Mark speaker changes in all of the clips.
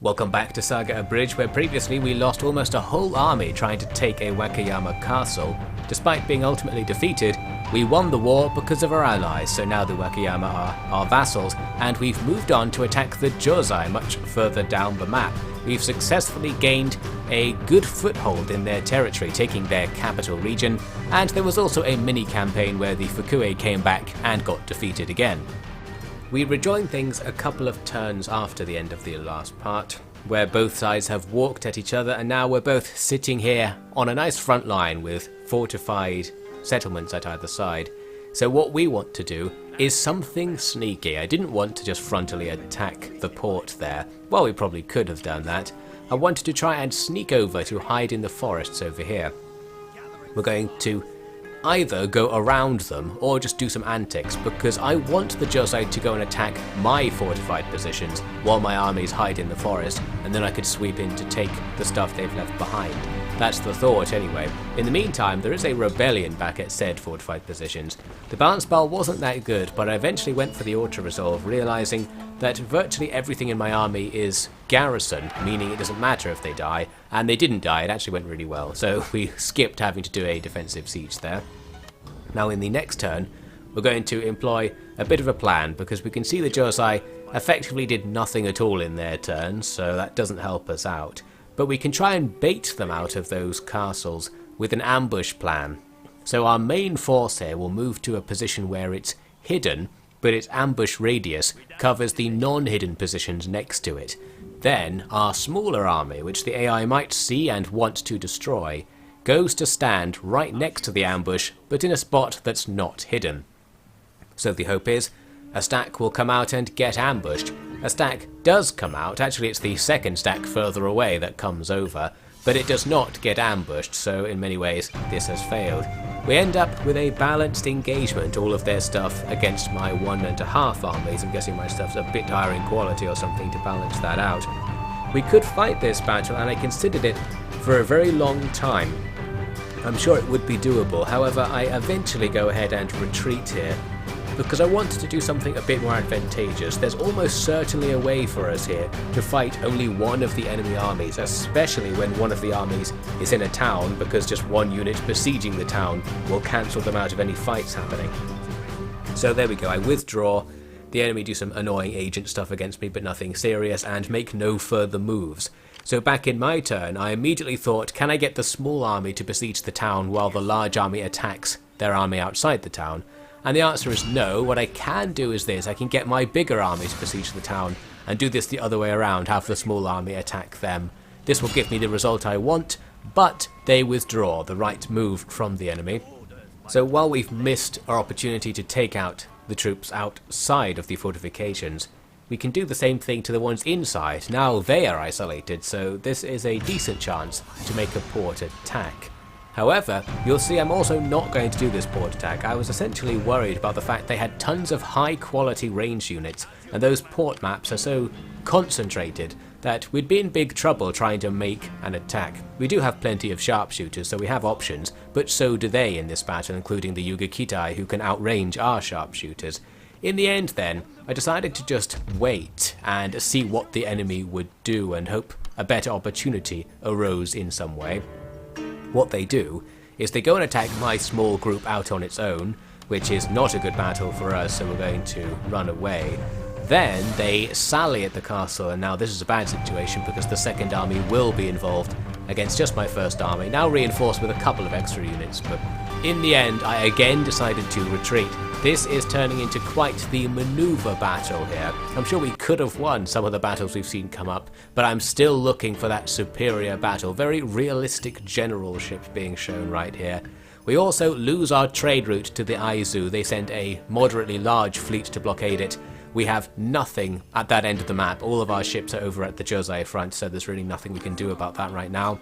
Speaker 1: Welcome back to Saga Abridged, where previously we lost almost a whole army trying to take a Wakayama castle. Despite being ultimately defeated, we won the war because of our allies, so now the Wakayama are our vassals, and we've moved on to attack the Jozai much further down the map. We've successfully gained a good foothold in their territory, taking their capital region, and there was also a mini-campaign where the Fukue came back and got defeated again. We rejoined things a couple of turns after the end of the last part, where both sides have walked at each other, and now we're both sitting here on a nice front line with fortified settlements at either side. So what we want to do is something sneaky. I didn't want to just frontally attack the port there. Well, we probably could have done that. I wanted to try and sneak over to hide in the forests over here. We're going to either go around them or just do some antics, because I want the Jozai to go and attack my fortified positions while my armies hide in the forest, and then I could sweep in to take the stuff they've left behind. That's the thought anyway. In the meantime, there is a rebellion back at said fortified positions. The balance spell wasn't that good, but I eventually went for the auto-resolve, realizing that virtually everything in my army is garrisoned, meaning it doesn't matter if they die, and they didn't die. It actually went really well, so we skipped having to do a defensive siege there. Now in the next turn, we're going to employ a bit of a plan, because we can see the Jozai effectively did nothing at all in their turn, so that doesn't help us out. But we can try and bait them out of those castles with an ambush plan. So our main force here will move to a position where it's hidden, but its ambush radius covers the non-hidden positions next to it. Then our smaller army, which the AI might see and want to destroy, goes to stand right next to the ambush, but in a spot that's not hidden. So the hope is, a stack will come out and get ambushed. A stack does come out, actually it's the second stack further away that comes over, but it does not get ambushed, so in many ways this has failed. We end up with a balanced engagement, all of their stuff against my 1.5 armies. I'm guessing my stuff's a bit higher in quality or something to balance that out. We could fight this battle, and I considered it for a very long time. I'm sure it would be doable, however I eventually go ahead and retreat here, because I wanted to do something a bit more advantageous. There's almost certainly a way for us here to fight only one of the enemy armies, especially when one of the armies is in a town, because just one unit besieging the town will cancel them out of any fights happening. So there we go, I withdraw, the enemy do some annoying agent stuff against me but nothing serious, and make no further moves. So back in my turn, I immediately thought, can I get the small army to besiege the town while the large army attacks their army outside the town? And the answer is no. What I can do is this: I can get my bigger army to besiege the town, and do this the other way around, have the small army attack them. This will give me the result I want, but they withdraw, the right move from the enemy. So while we've missed our opportunity to take out the troops outside of the fortifications, we can do the same thing to the ones inside. Now they are isolated, so this is a decent chance to make a port attack. However, you'll see I'm also not going to do this port attack. I was essentially worried about the fact they had tons of high quality range units, and those port maps are so concentrated that we'd be in big trouble trying to make an attack. We do have plenty of sharpshooters, so we have options, but so do they in this battle, including the Yuga Kitai, who can outrange our sharpshooters. In the end then, I decided to just wait and see what the enemy would do and hope a better opportunity arose in some way. What they do is they go and attack my small group out on its own, which is not a good battle for us, so we're going to run away. Then they sally at the castle, and now this is a bad situation because the second army will be involved against just my first army, now reinforced with a couple of extra units, but in the end I again decided to retreat. This is turning into quite the maneuver battle here. I'm sure we could have won some of the battles we've seen come up, but I'm still looking for that superior battle. Very realistic generalship being shown right here. We also lose our trade route to the Aizu. They send a moderately large fleet to blockade it. We have nothing at that end of the map. All of our ships are over at the Jozai front, so there's really nothing we can do about that right now.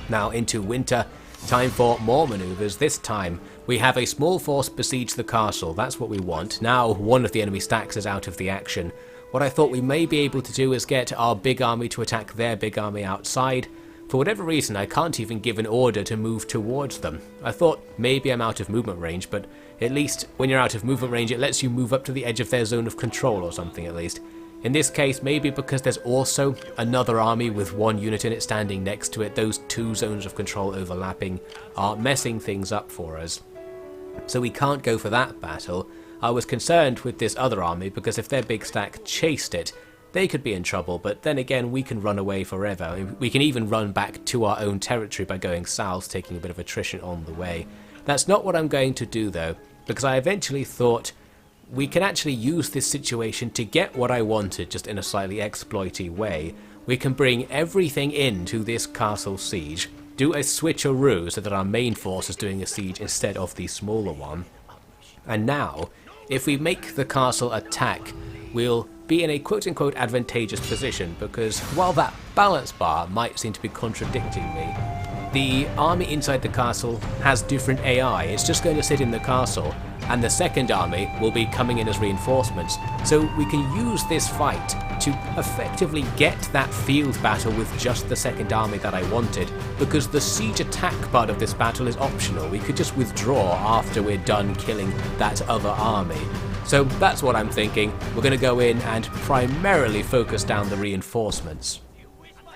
Speaker 1: Now into winter. Time for more maneuvers. This time we have a small force besiege the castle. That's what we want. Now one of the enemy stacks is out of the action. What I thought we may be able to do is get our big army to attack their big army outside. For whatever reason, I can't even give an order to move towards them. I thought maybe I'm out of movement range, but at least when you're out of movement range it lets you move up to the edge of their zone of control or something at least. In this case, maybe because there's also another army with one unit in it standing next to it, those two zones of control overlapping are messing things up for us. So we can't go for that battle. I was concerned with this other army because if their big stack chased it, they could be in trouble, but then again we can run away forever. We can even run back to our own territory by going south, taking a bit of attrition on the way. That's not what I'm going to do though, because I eventually thought we can actually use this situation to get what I wanted, just in a slightly exploity way. We can bring everything into this castle siege, do a switcheroo so that our main force is doing a siege instead of the smaller one. And now, if we make the castle attack, we'll be in a quote-unquote advantageous position, because while that balance bar might seem to be contradicting me, the army inside the castle has different AI. It's just going to sit in the castle, and the second army will be coming in as reinforcements. So we can use this fight to effectively get that field battle with just the second army that I wanted, because the siege attack part of this battle is optional. We could just withdraw after we're done killing that other army. So that's what I'm thinking. We're going to go in and primarily focus down the reinforcements.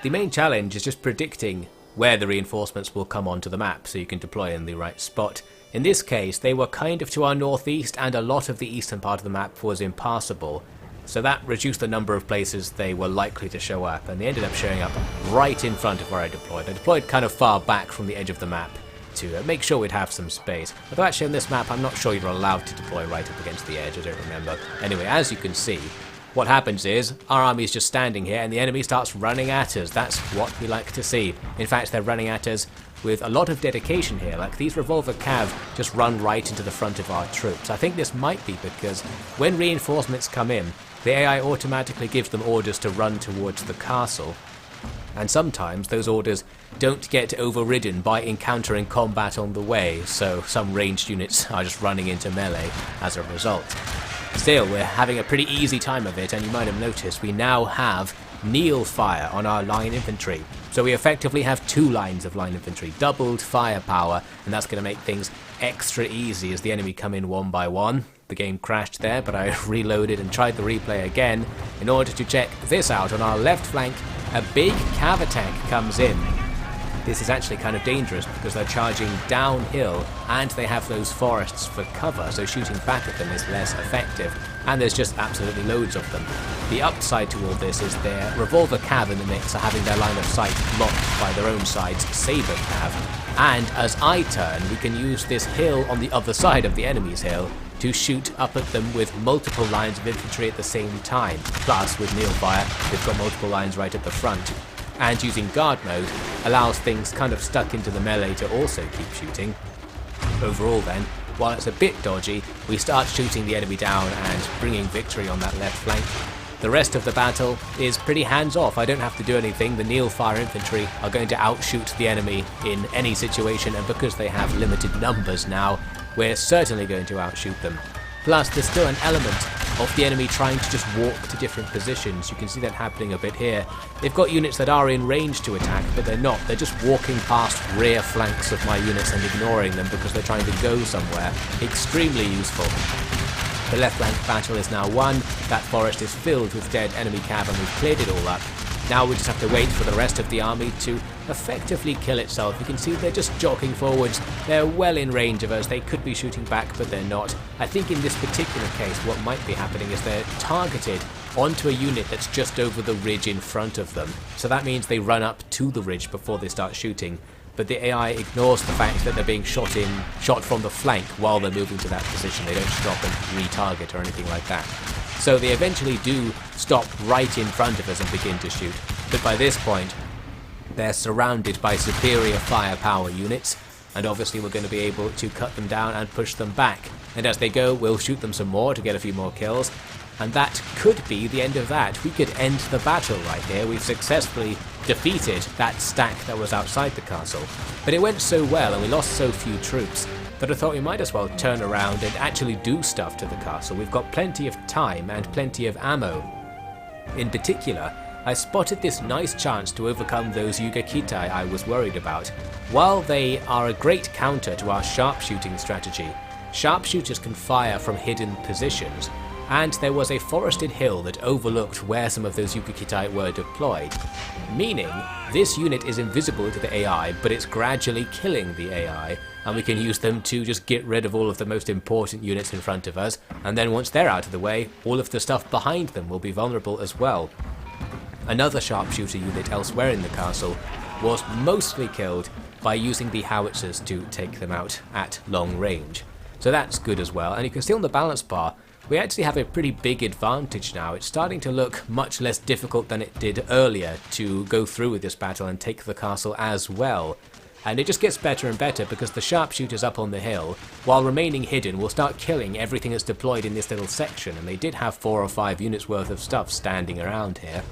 Speaker 1: The main challenge is just predicting where the reinforcements will come onto the map so you can deploy in the right spot. In this case, they were kind of to our northeast, and a lot of the eastern part of the map was impassable. So that reduced the number of places they were likely to show up, and they ended up showing up right in front of where I deployed. I deployed kind of far back from the edge of the map to make sure we'd have some space. Although actually on this map I'm not sure you're allowed to deploy right up against the edge, I don't remember. Anyway, as you can see, what happens is our army is just standing here and the enemy starts running at us. That's what we like to see. In fact, they're running at us with a lot of dedication here. Like, these revolver cav just run right into the front of our troops. I think this might be because when reinforcements come in, the AI automatically gives them orders to run towards the castle. And sometimes those orders don't get overridden by encountering combat on the way, so some ranged units are just running into melee as a result. Still, we're having a pretty easy time of it, and you might have noticed we now have kneel fire on our line infantry. So we effectively have two lines of line infantry, doubled firepower, and that's going to make things extra easy as the enemy come in one by one. The game crashed there, but I reloaded and tried the replay again in order to check this out. On our left flank, a big cav attack comes in. This is actually kind of dangerous because they're charging downhill and they have those forests for cover, so shooting back at them is less effective, and there's just absolutely loads of them. The upside to all this is their revolver cav in the mix are having their line of sight blocked by their own side's saber cav, and as I turn we can use this hill on the other side of the enemy's hill to shoot up at them with multiple lines of infantry at the same time. Plus, with kneel fire, we've got multiple lines right at the front. And using guard mode allows things kind of stuck into the melee to also keep shooting. Overall then, while it's a bit dodgy, we start shooting the enemy down and bringing victory on that left flank. The rest of the battle is pretty hands-off. I don't have to do anything. The kneel fire infantry are going to outshoot the enemy in any situation, and because they have limited numbers now, we're certainly going to outshoot them. Plus, there's still an element of the enemy trying to just walk to different positions. You can see that happening a bit here. They've got units that are in range to attack, but they're not. They're just walking past rear flanks of my units and ignoring them because they're trying to go somewhere. Extremely useful. The left flank battle is now won. That forest is filled with dead enemy cav and we've cleared it all up. Now we just have to wait for the rest of the army to effectively kill itself. You can see they're just jogging forwards. They're well in range of us. They could be shooting back, but they're not. I think in this particular case what might be happening is they're targeted onto a unit that's just over the ridge in front of them. So that means they run up to the ridge before they start shooting. But the AI ignores the fact that they're being shot from the flank while they're moving to that position. They don't stop and retarget or anything like that. So they eventually do stop right in front of us and begin to shoot. But by this point, they're surrounded by superior firepower units, and obviously we're going to be able to cut them down and push them back. And as they go, we'll shoot them some more to get a few more kills. And that could be the end of that. We could end the battle right here. We've successfully defeated that stack that was outside the castle. But it went so well and we lost so few troops that I thought we might as well turn around and actually do stuff to the castle. We've got plenty of time and plenty of ammo. In particular, I spotted this nice chance to overcome those Yugakitai I was worried about. While they are a great counter to our sharpshooting strategy, sharpshooters can fire from hidden positions, and there was a forested hill that overlooked where some of those Yukikitai were deployed, meaning this unit is invisible to the AI, but it's gradually killing the AI, and we can use them to just get rid of all of the most important units in front of us, and then once they're out of the way, all of the stuff behind them will be vulnerable as well. Another sharpshooter unit elsewhere in the castle was mostly killed by using the howitzers to take them out at long range. So that's good as well, and you can see on the balance bar, we actually have a pretty big advantage now. It's starting to look much less difficult than it did earlier to go through with this battle and take the castle as well. And it just gets better and better because the sharpshooters up on the hill, while remaining hidden, will start killing everything that's deployed in this little section, and they did have 4 or 5 units worth of stuff standing around here.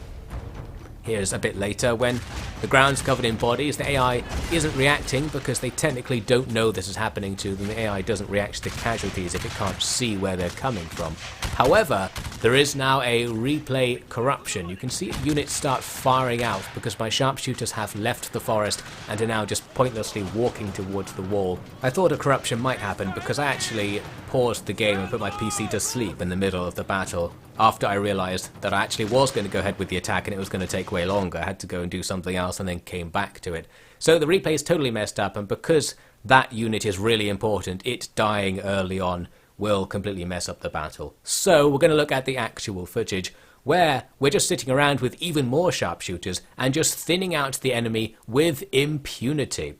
Speaker 1: Here's a bit later when the ground's covered in bodies. The AI isn't reacting because they technically don't know this is happening to them. The AI doesn't react to casualties if it can't see where they're coming from. However, there is now a replay corruption. You can see units start firing out because my sharpshooters have left the forest and are now just pointlessly walking towards the wall. I thought a corruption might happen because I actually paused the game and put my PC to sleep in the middle of the battle after I realised that I actually was going to go ahead with the attack and it was going to take way longer. I had to go and do something else and then came back to it. So the replay is totally messed up, and because that unit is really important, it dying early on will completely mess up the battle. So we're going to look at the actual footage where we're just sitting around with even more sharpshooters and just thinning out the enemy with impunity.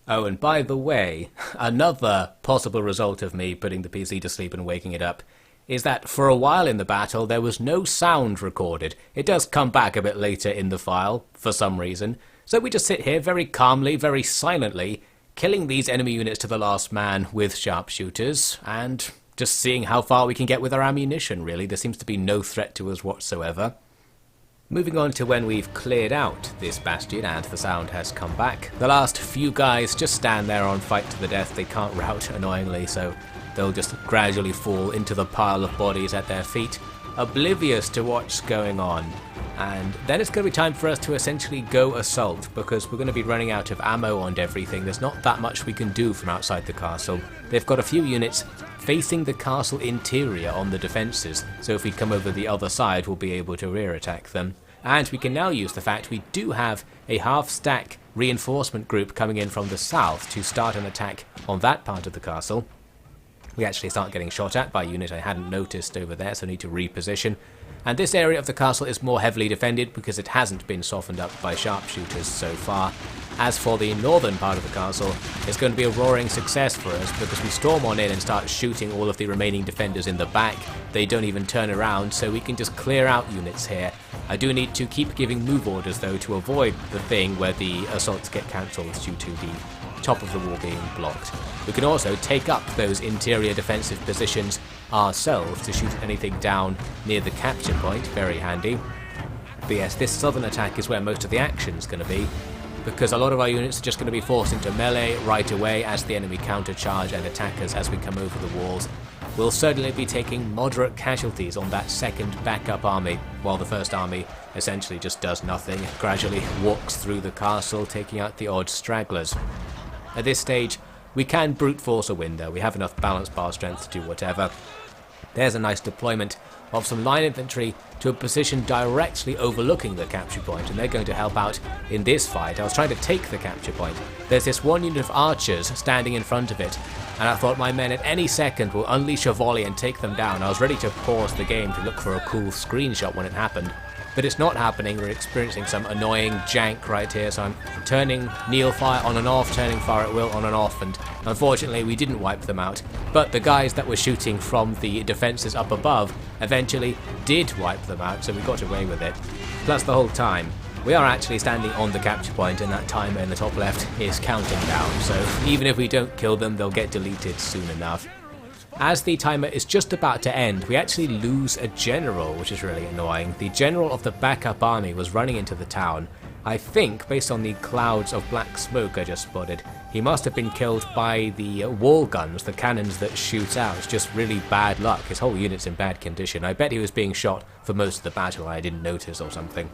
Speaker 1: Oh, and by the way, another possible result of me putting the PC to sleep and waking it up is that for a while in the battle there was no sound recorded. It does come back a bit later in the file, for some reason. So we just sit here very calmly, very silently, killing these enemy units to the last man with sharpshooters, and just seeing how far we can get with our ammunition, really. There seems to be no threat to us whatsoever. Moving on to when we've cleared out this bastion and the sound has come back. The last few guys just stand there on fight to the death. They can't rout, annoyingly, so they'll just gradually fall into the pile of bodies at their feet, oblivious to what's going on. And then it's going to be time for us to essentially go assault, because we're going to be running out of ammo on everything. There's not that much we can do from outside the castle. They've got a few units facing the castle interior on the defences, so if we come over the other side we'll be able to rear attack them. And we can now use the fact we do have a half-stack reinforcement group coming in from the south to start an attack on that part of the castle. We actually start getting shot at by a unit I hadn't noticed over there, so I need to reposition. And this area of the castle is more heavily defended because it hasn't been softened up by sharpshooters so far. As for the northern part of the castle, it's going to be a roaring success for us because we storm on in and start shooting all of the remaining defenders in the back. They don't even turn around, so we can just clear out units here. I do need to keep giving move orders though to avoid the thing where the assaults get cancelled due to the top of the wall being blocked. We can also take up those interior defensive positions ourselves to shoot anything down near the capture point, very handy. But yes, this southern attack is where most of the action's going to be, because a lot of our units are just going to be forced into melee right away as the enemy countercharge and attack us as we come over the walls. We'll certainly be taking moderate casualties on that second backup army, while the first army essentially just does nothing, gradually walks through the castle, taking out the odd stragglers. At this stage, we can brute force a window. We have enough balance bar strength to do whatever. There's a nice deployment of some line infantry to a position directly overlooking the capture point, and they're going to help out in this fight. I was trying to take the capture point. There's this one unit of archers standing in front of it, and I thought my men at any second will unleash a volley and take them down. I was ready to pause the game to look for a cool screenshot when it happened, but it's not happening. We're experiencing some annoying jank right here, so I'm turning kneel fire on and off, turning fire at will on and off, and unfortunately we didn't wipe them out. But the guys that were shooting from the defences up above eventually did wipe them out, so we got away with it. Plus the whole time, we are actually standing on the capture point, and that timer in the top left is counting down, so even if we don't kill them, they'll get deleted soon enough. As the timer is just about to end, we actually lose a general, which is really annoying. The general of the backup army was running into the town. I think, based on the clouds of black smoke I just spotted, he must have been killed by the wall guns, the cannons that shoot out. It's just really bad luck. His whole unit's in bad condition. I bet he was being shot for most of the battle I didn't notice or something.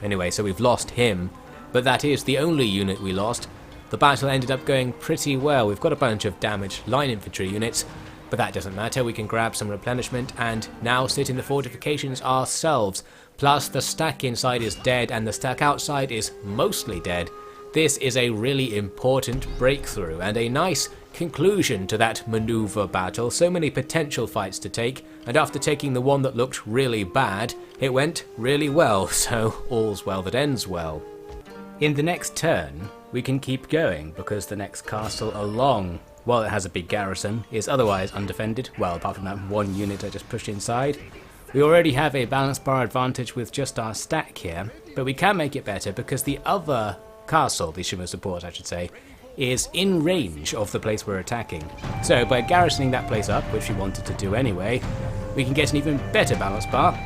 Speaker 1: Anyway, so we've lost him, but that is the only unit we lost. The battle ended up going pretty well. We've got a bunch of damaged line infantry units, But that doesn't matter, we can grab some replenishment and now sit in the fortifications ourselves. Plus the stack inside is dead and the stack outside is mostly dead. This is a really important breakthrough and a nice conclusion to that maneuver battle. So many potential fights to take, and after taking the one that looked really bad, it went really well, so all's well that ends well. In the next turn, we can keep going because the next castle along, while it has a big garrison, is otherwise undefended, well apart from that one unit I just pushed inside. We already have a balance bar advantage with just our stack here, but we can make it better because the other castle, the Shimosa Port I should say, is in range of the place we're attacking. So by garrisoning that place up, which we wanted to do anyway, we can get an even better balance bar.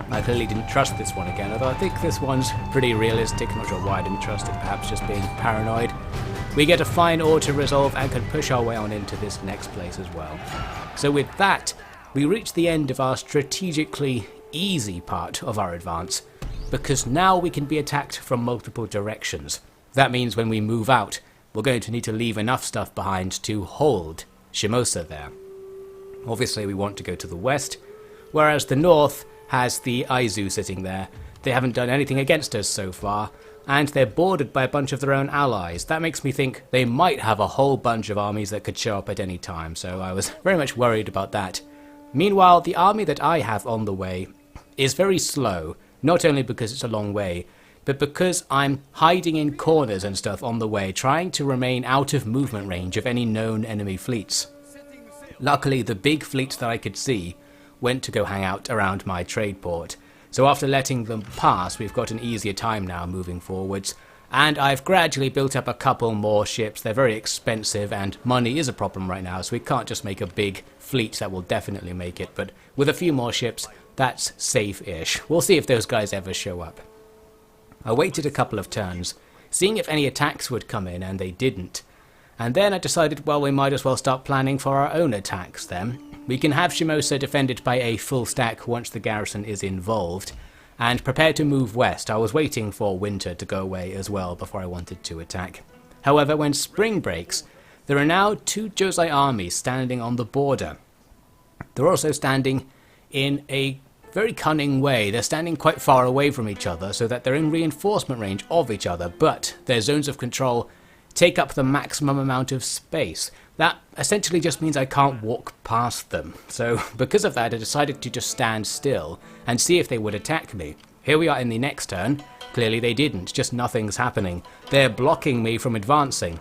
Speaker 1: I clearly didn't trust this one again, although I think this one's pretty realistic. Not sure why I didn't trust it, perhaps just being paranoid. We get a fine auto-resolve and can push our way on into this next place as well. So with that, we reach the end of our strategically easy part of our advance, because now we can be attacked from multiple directions. That means when we move out, we're going to need to leave enough stuff behind to hold Shimosa there. Obviously we want to go to the west, whereas the north has the Aizu sitting there. They haven't done anything against us so far, and they're bordered by a bunch of their own allies. That makes me think they might have a whole bunch of armies that could show up at any time, so I was very much worried about that. Meanwhile, the army that I have on the way is very slow, not only because it's a long way, but because I'm hiding in corners and stuff on the way, trying to remain out of movement range of any known enemy fleets. Luckily, the big fleets that I could see went to go hang out around my trade port, so after letting them pass, we've got an easier time now moving forwards, and I've gradually built up a couple more ships. They're very expensive and money is a problem right now, so we can't just make a big fleet that will definitely make it, but with a few more ships, that's safe-ish. We'll see if those guys ever show up. I waited a couple of turns, seeing if any attacks would come in, and they didn't. And then I decided, well, we might as well start planning for our own attacks then. We can have Shimosa defended by a full stack once the garrison is involved, and prepare to move west. I was waiting for winter to go away as well before I wanted to attack. However, when spring breaks, there are now two Jozai armies standing on the border. They're also standing in a very cunning way. They're standing quite far away from each other so that they're in reinforcement range of each other, but their zones of control take up the maximum amount of space. That essentially just means I can't walk past them. So because of that, I decided to just stand still and see if they would attack me. Here we are in the next turn. Clearly they didn't, just nothing's happening. They're blocking me from advancing.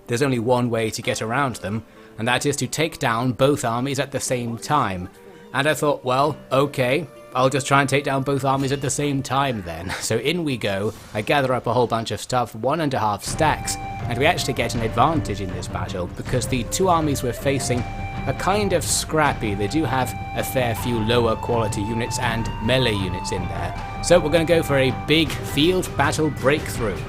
Speaker 1: There's only one way to get around them, and that is to take down both armies at the same time. And I thought, well, okay, I'll just try and take down both armies at the same time then. So in we go, I gather up a whole bunch of stuff, 1.5 stacks, and we actually get an advantage in this battle because the two armies we're facing are kind of scrappy. They do have a fair few lower quality units and melee units in there. So we're going to go for a big field battle breakthrough.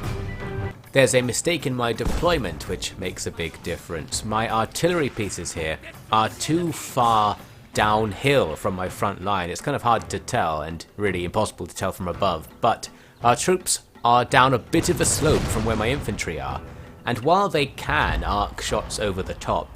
Speaker 1: There's a mistake in my deployment which makes a big difference. My artillery pieces here are too far downhill from my front line. It's kind of hard to tell and really impossible to tell from above, but our troops are down a bit of a slope from where my infantry are, and while they can arc shots over the top,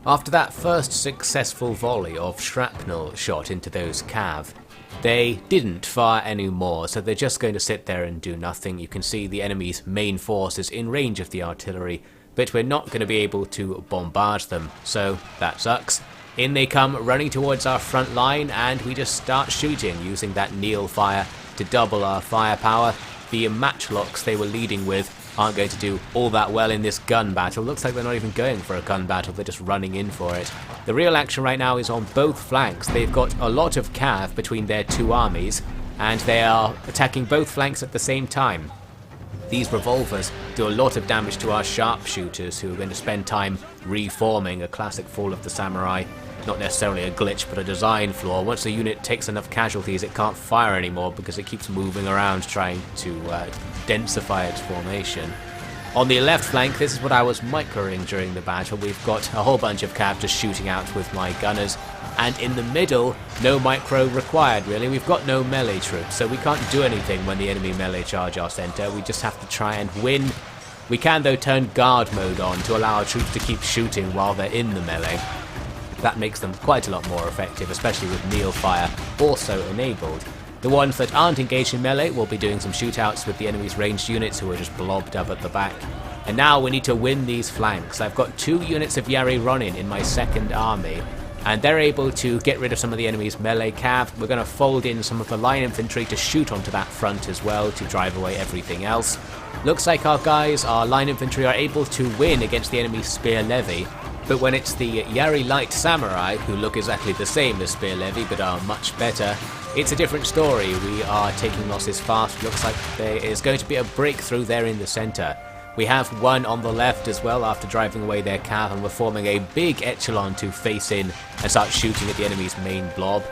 Speaker 1: after that first successful volley of shrapnel shot into those cav, they didn't fire anymore, so they're just going to sit there and do nothing. You can see the enemy's main force is in range of the artillery, but we're not going to be able to bombard them, so that sucks. In they come, running towards our front line, and we just start shooting using that kneel fire to double our firepower. The matchlocks they were leading with aren't going to do all that well in this gun battle. Looks like they're not even going for a gun battle, they're just running in for it. The real action right now is on both flanks. They've got a lot of cav between their two armies, and they are attacking both flanks at the same time. These revolvers do a lot of damage to our sharpshooters, who are going to spend time reforming, a classic Fall of the Samurai. Not necessarily a glitch, but a design flaw. Once a unit takes enough casualties, it can't fire anymore because it keeps moving around trying to densify its formation. On the left flank, this is what I was microing during the battle. We've got a whole bunch of cav just shooting out with my gunners. And in the middle, no micro required really. We've got no melee troops, so we can't do anything when the enemy melee charge our center. We just have to try and win. We can though turn guard mode on to allow our troops to keep shooting while they're in the melee. That makes them quite a lot more effective, especially with Neil Fire also enabled. The ones that aren't engaged in melee will be doing some shootouts with the enemy's ranged units who are just blobbed up at the back. And now we need to win these flanks. I've got 2 units of Yari Ronin in my second army, and they're able to get rid of some of the enemy's melee cav. We're going to fold in some of the line infantry to shoot onto that front as well to drive away everything else. Looks like our guys, our line infantry, are able to win against the enemy's spear levy, but when it's the Yari light samurai, who look exactly the same as spear levy but are much better, it's a different story. We are taking losses fast. Looks like there is going to be a breakthrough there in the centre. We have one on the left as well after driving away their cav, and we're forming a big echelon to face in and start shooting at the enemy's main blob.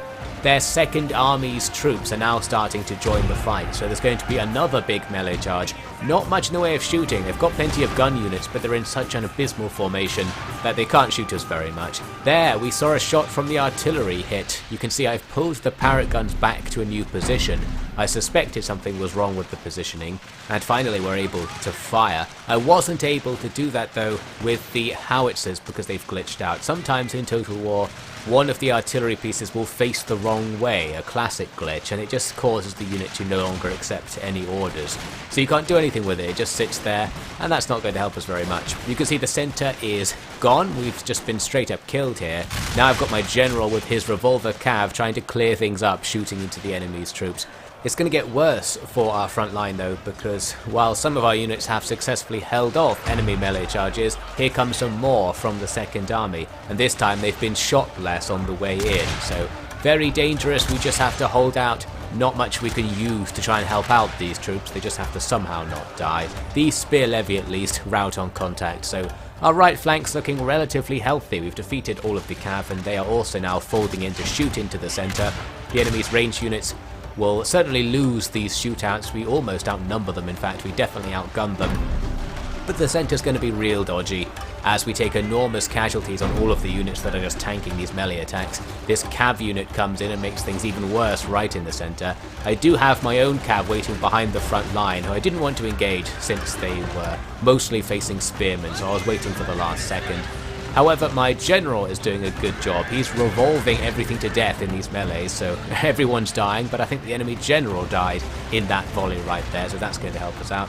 Speaker 1: Their second army's troops are now starting to join the fight, so there's going to be another big melee charge. Not much in the way of shooting. They've got plenty of gun units, but they're in such an abysmal formation that they can't shoot us very much. There, we saw a shot from the artillery hit. You can see I've pulled the Parrot guns back to a new position. I suspected something was wrong with the positioning, and finally we're able to fire. I wasn't able to do that though with the howitzers because they've glitched out. Sometimes in Total War, one of the artillery pieces will face the wrong way, a classic glitch, and it just causes the unit to no longer accept any orders. So you can't do anything with it, it just sits there, and that's not going to help us very much. You can see the centre is gone. We've just been straight up killed here. Now I've got my general with his revolver cav trying to clear things up, shooting into the enemy's troops. It's going to get worse for our front line though, because while some of our units have successfully held off enemy melee charges, here comes some more from the second army, and this time they've been shot less on the way in, so very dangerous. We just have to hold out. Not much we can use to try and help out these troops, they just have to somehow not die. These spear levy at least rout on contact, so our right flank's looking relatively healthy. We've defeated all of the cav, and they are also now folding in to shoot into the centre. The enemy's ranged units will certainly lose these shootouts. We almost outnumber them, in fact, we definitely outgun them. But the centre's going to be real dodgy, as we take enormous casualties on all of the units that are just tanking these melee attacks. This cav unit comes in and makes things even worse right in the centre. I do have my own cav waiting behind the front line, who I didn't want to engage since they were mostly facing spearmen, so I was waiting for the last second. However, my general is doing a good job. He's revolving everything to death in these melees, so everyone's dying, but I think the enemy general died in that volley right there, so that's going to help us out.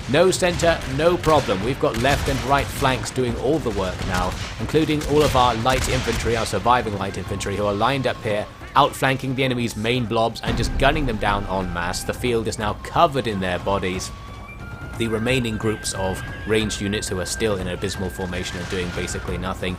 Speaker 1: No centre, no problem. We've got left and right flanks doing all the work now, including all of our light infantry, our surviving light infantry, who are lined up here, outflanking the enemy's main blobs and just gunning them down en masse. The field is now covered in their bodies. The remaining groups of ranged units who are still in an abysmal formation are doing basically nothing.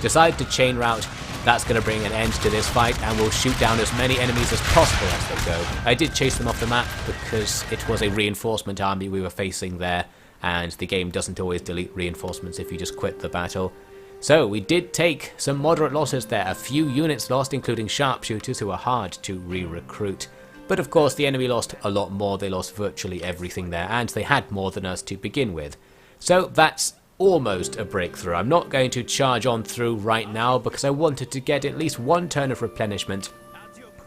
Speaker 1: Decide to chain route. That's going to bring an end to this fight, and we'll shoot down as many enemies as possible as they go. I did chase them off the map because it was a reinforcement army we were facing there, and the game doesn't always delete reinforcements if you just quit the battle. So we did take some moderate losses there, a few units lost, including sharpshooters who are hard to re-recruit. But of course the enemy lost a lot more. They lost virtually everything there, and they had more than us to begin with. So that's almost a breakthrough. I'm not going to charge on through right now because I wanted to get at least one turn of replenishment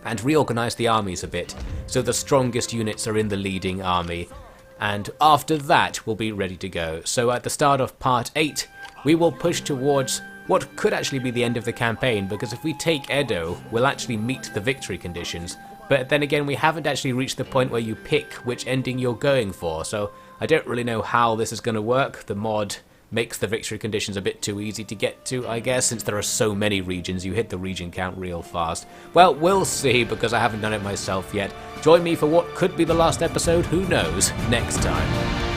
Speaker 1: and reorganize the armies a bit, so the strongest units are in the leading army, and after that we'll be ready to go. So at the start of part 8 we will push towards what could actually be the end of the campaign, because if we take Edo we'll actually meet the victory conditions. But then again, we haven't actually reached the point where you pick which ending you're going for, so I don't really know how this is going to work. The mod makes the victory conditions a bit too easy to get to, I guess, since there are so many regions. You hit the region count real fast. Well, we'll see, because I haven't done it myself yet. Join me for what could be the last episode, who knows, next time.